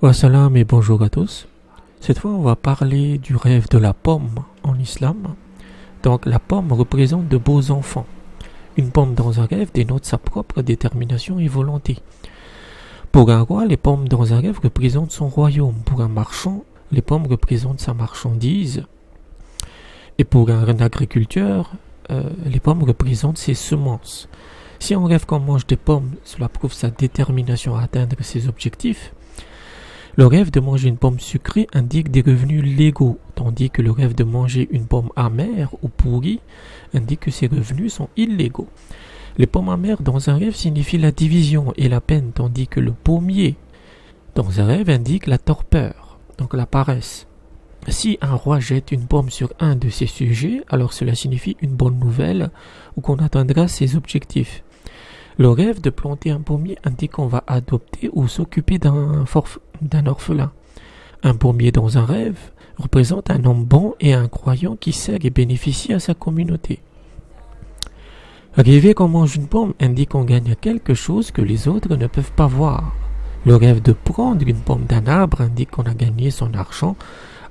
Wassalam et bonjour à tous. Cette fois, on va parler du rêve de la pomme en islam. Donc, la pomme représente de beaux enfants. Une pomme dans un rêve dénote sa propre détermination et volonté. Pour un roi, les pommes dans un rêve représentent son royaume. Pour un marchand, les pommes représentent sa marchandise. Et pour un agriculteur, les pommes représentent ses semences. Si on rêve qu'on mange des pommes, cela prouve sa détermination à atteindre ses objectifs. Le rêve de manger une pomme sucrée indique des revenus légaux, tandis que le rêve de manger une pomme amère ou pourrie indique que ces revenus sont illégaux. Les pommes amères dans un rêve signifient la division et la peine, tandis que le pommier dans un rêve indique la torpeur, donc la paresse. Si un roi jette une pomme sur un de ses sujets, alors cela signifie une bonne nouvelle ou qu'on atteindra ses objectifs. Le rêve de planter un pommier indique qu'on va adopter ou s'occuper d'un orphelin. Un pommier dans un rêve représente un homme bon et un croyant qui sert et bénéficie à sa communauté. Rêver qu'on mange une pomme indique qu'on gagne quelque chose que les autres ne peuvent pas voir. Le rêve de prendre une pomme d'un arbre indique qu'on a gagné son argent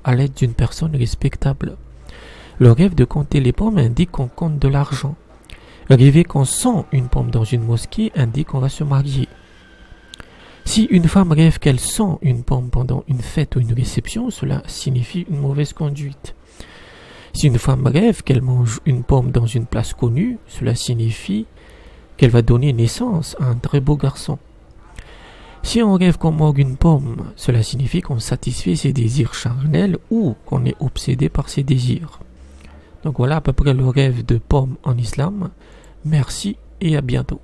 à l'aide d'une personne respectable. Le rêve de compter les pommes indique qu'on compte de l'argent. Rêver qu'on sent une pomme dans une mosquée indique qu'on va se marier. Si une femme rêve qu'elle sent une pomme pendant une fête ou une réception, cela signifie une mauvaise conduite. Si une femme rêve qu'elle mange une pomme dans une place connue, cela signifie qu'elle va donner naissance à un très beau garçon. Si on rêve qu'on mange une pomme, cela signifie qu'on satisfait ses désirs charnels ou qu'on est obsédé par ses désirs. Donc voilà à peu près le rêve de pomme en islam. Merci et à bientôt.